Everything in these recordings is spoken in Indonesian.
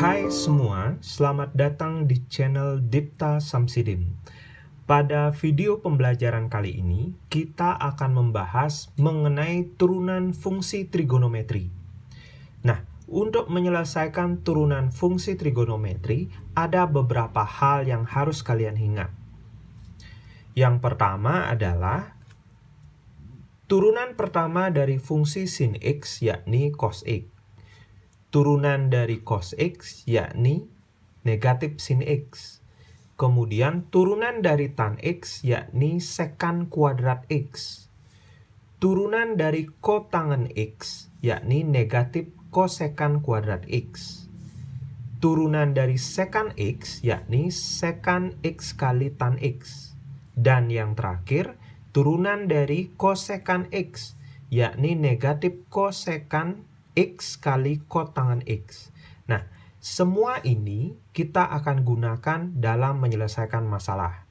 Hai semua, selamat datang di channel Dipta Samsidim. Pada video pembelajaran kali ini, kita akan membahas mengenai turunan fungsi trigonometri. Nah, untuk menyelesaikan turunan fungsi trigonometri, ada beberapa hal yang harus kalian ingat. Yang pertama adalah turunan pertama dari fungsi sin X yakni cos X. Turunan dari cos X yakni negatif sin X. Kemudian turunan dari tan X yakni sekant kuadrat X. Turunan dari kotangen X yakni negatif kosekant kuadrat X. Turunan dari sekant X yakni sekant X kali tan X. Dan yang terakhir, turunan dari kosekant X yakni negatif kosekant X kali kotangen X. Nah, semua ini kita akan gunakan dalam menyelesaikan masalah.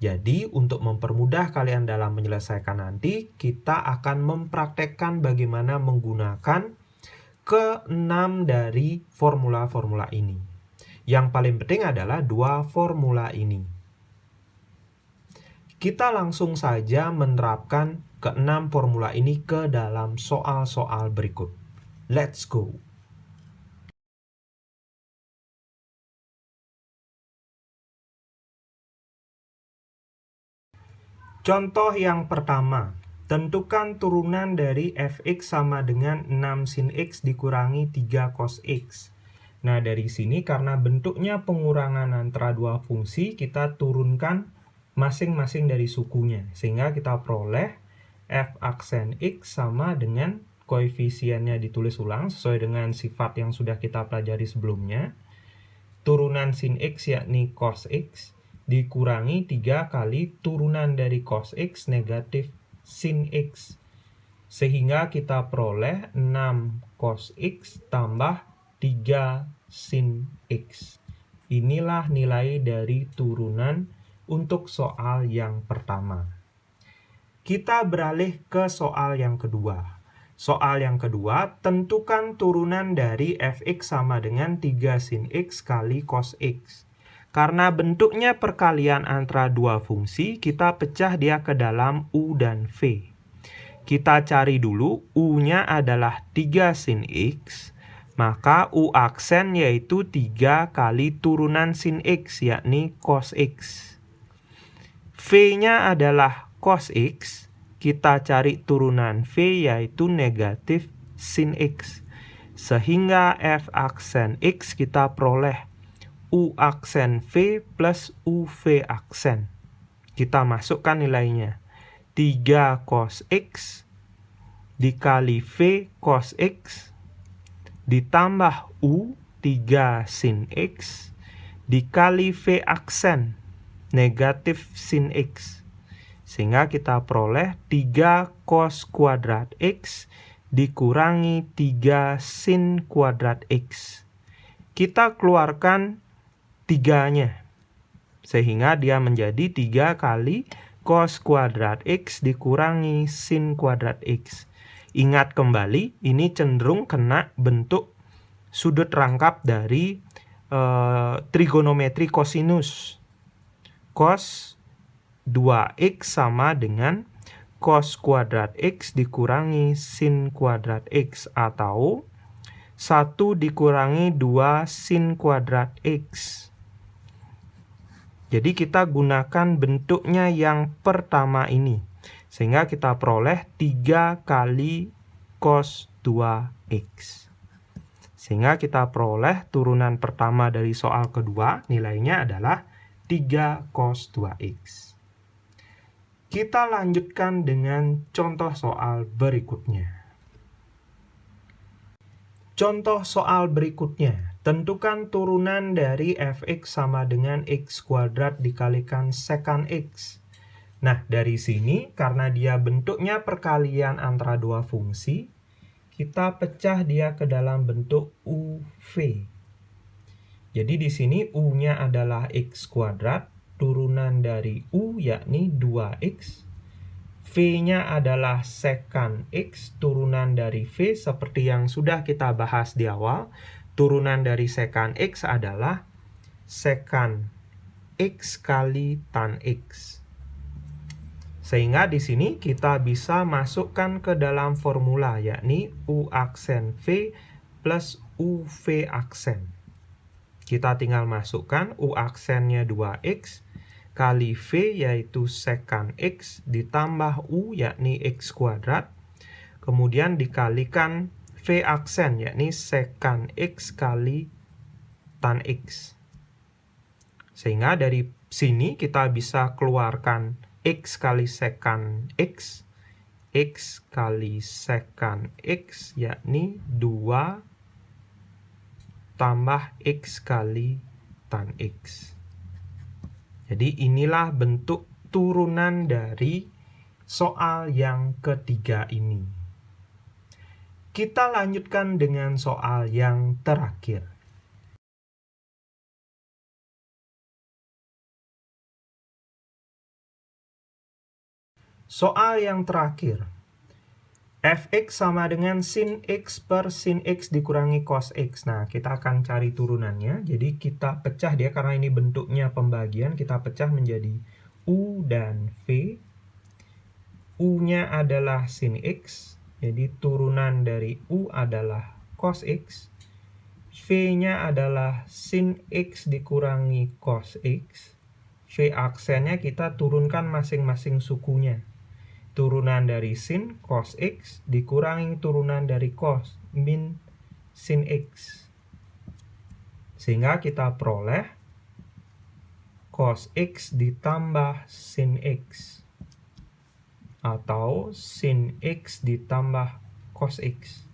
Jadi, untuk mempermudah kalian dalam menyelesaikan nanti, kita akan mempraktekkan bagaimana menggunakan ke-6 dari formula-formula ini. Yang paling penting adalah dua formula ini. Kita langsung saja menerapkan ke-6 formula ini ke dalam soal-soal berikut. Let's go! Contoh yang pertama, tentukan turunan dari fx sama dengan 6 sin x dikurangi 3 cos x. Nah, dari sini karena bentuknya pengurangan antara dua fungsi, kita turunkan masing-masing dari sukunya. Sehingga kita peroleh f aksen x sama dengan koefisiennya ditulis ulang sesuai dengan sifat yang sudah kita pelajari sebelumnya. Turunan sin x yakni cos x dikurangi 3 kali turunan dari cos x negatif sin x. Sehingga kita peroleh 6 cos x tambah 3 sin x. Inilah nilai dari turunan untuk soal yang pertama. Kita beralih ke soal yang kedua. Soal yang kedua, tentukan turunan dari fx sama dengan 3 sin x kali cos x. Karena bentuknya perkalian antara dua fungsi, kita pecah dia ke dalam u dan v. Kita cari dulu, u-nya adalah 3 sin x, maka u aksen yaitu 3 kali turunan sin x, yakni cos x. V-nya adalah cos x, kita cari turunan V yaitu negatif sin x. Sehingga F aksen X kita peroleh U aksen V plus UV aksen. Kita masukkan nilainya. 3 cos X dikali V cos X ditambah U 3 sin X dikali V aksen negatif sin X. Sehingga kita peroleh 3 cos kuadrat X dikurangi 3 sin kuadrat X. Kita keluarkan 3-nya. Sehingga dia menjadi 3 kali cos kuadrat X dikurangi sin kuadrat X. Ingat kembali, ini cenderung kena bentuk sudut rangkap dari trigonometri kosinus. Cos 2x sama dengan cos kuadrat x dikurangi sin kuadrat x, atau 1 dikurangi 2 sin kuadrat x. Jadi kita gunakan bentuknya yang pertama ini. Sehingga kita peroleh 3 kali cos 2x. Sehingga kita peroleh turunan pertama dari soal kedua, nilainya adalah 3 cos 2x. Kita lanjutkan dengan contoh soal berikutnya. Contoh soal berikutnya, tentukan turunan dari fx sama dengan x kuadrat dikalikan sekant x. Nah, dari sini karena dia bentuknya perkalian antara dua fungsi, kita pecah dia ke dalam bentuk UV. Jadi di sini u-nya adalah x kuadrat, turunan dari u yakni 2x. V-nya adalah sekant x, turunan dari V seperti yang sudah kita bahas di awal. turunan dari sekant X adalah sekant X kali tan X. Sehingga di sini kita bisa masukkan ke dalam formula, yakni U aksen V plus UV aksen. Kita tinggal masukkan U aksennya 2X kali V yaitu sekant X ditambah U yakni X kuadrat. Kemudian dikalikan V aksen yakni sekant X kali tan X. Sehingga dari sini kita bisa keluarkan X kali sekant X. X kali sekant X yakni 2 tambah X kali tan X. Jadi inilah bentuk turunan dari soal yang ketiga ini. Kita lanjutkan dengan soal yang terakhir. Soal yang terakhir. Fx sama dengan sin X per sin X dikurangi cos X. Nah, kita akan cari turunannya. Jadi kita pecah dia karena ini bentuknya pembagian. Kita pecah menjadi U dan V. U-nya adalah sin X. Jadi turunan dari U adalah cos X. V-nya adalah sin X dikurangi cos X. V aksennya kita turunkan masing-masing sukunya. Turunan dari sin cos X dikurangi turunan dari cos min sin X. Sehingga kita peroleh cos X ditambah sin X. Atau sin X ditambah cos X.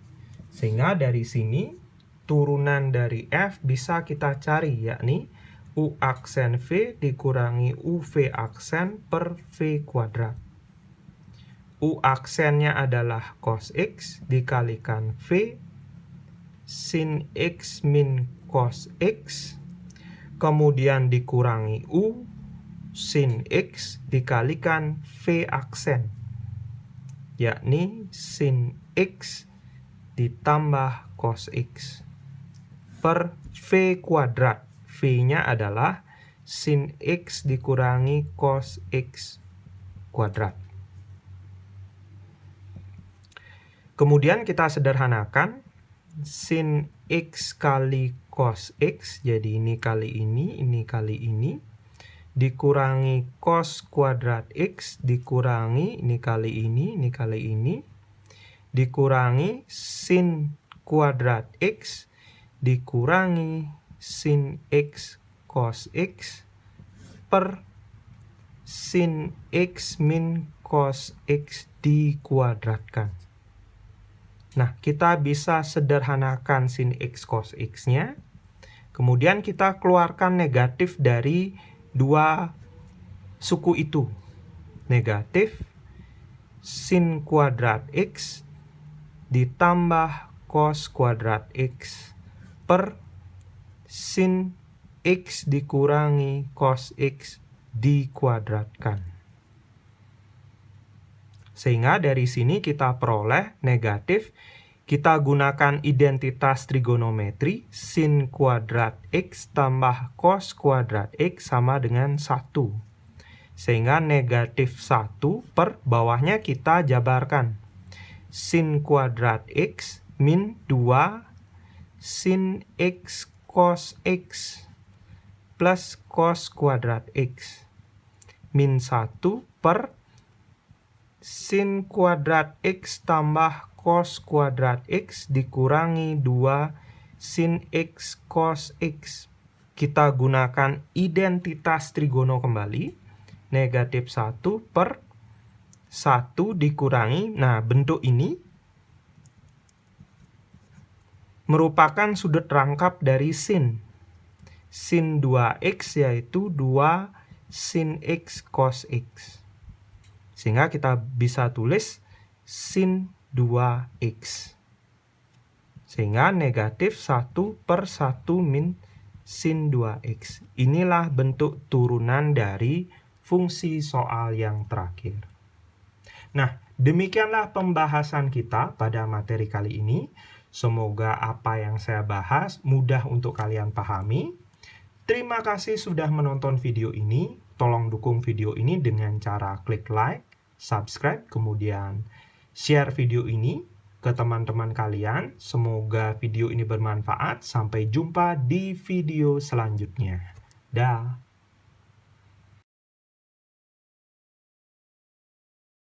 Sehingga dari sini turunan dari F bisa kita cari, yakni U aksen V dikurangi UV aksen per V kuadrat. U aksennya adalah cos X dikalikan V sin X min cos X, kemudian dikurangi U sin X dikalikan V aksen, yakni sin X ditambah cos X per V kuadrat. V-nya adalah sin X dikurangi cos X kuadrat. Kemudian kita sederhanakan sin X kali cos X, jadi ini kali ini kali ini, dikurangi cos kuadrat X, dikurangi ini kali ini, dikurangi sin kuadrat X, dikurangi sin X cos X, per sin X min cos X dikuadratkan. Nah, kita bisa sederhanakan sin X cos X-nya. Kemudian kita keluarkan negatif dari dua suku itu. Negatif sin kuadrat X ditambah cos kuadrat X per sin X dikurangi cos X dikuadratkan. Sehingga dari sini kita peroleh negatif, kita gunakan identitas trigonometri, sin kuadrat X tambah cos kuadrat X sama dengan 1. Sehingga negatif 1 per bawahnya kita jabarkan. Sin kuadrat X min 2 sin X cos X plus cos kuadrat X min 1 per sin kuadrat X tambah cos kuadrat X dikurangi 2 sin X cos X. Kita gunakan identitas trigono kembali. Negatif 1 per 1 dikurangi. Nah, bentuk ini merupakan sudut rangkap dari sin. Sin 2X yaitu 2 sin X cos X. Sehingga kita bisa tulis sin 2X. Sehingga negatif 1 per 1 min sin 2X. Inilah bentuk turunan dari fungsi soal yang terakhir. Nah, demikianlah pembahasan kita pada materi kali ini. Semoga apa yang saya bahas mudah untuk kalian pahami. Terima kasih sudah menonton video ini. Tolong dukung video ini dengan cara klik like, subscribe, kemudian share video ini ke teman-teman kalian. Semoga video ini bermanfaat. Sampai jumpa di video selanjutnya. Dah.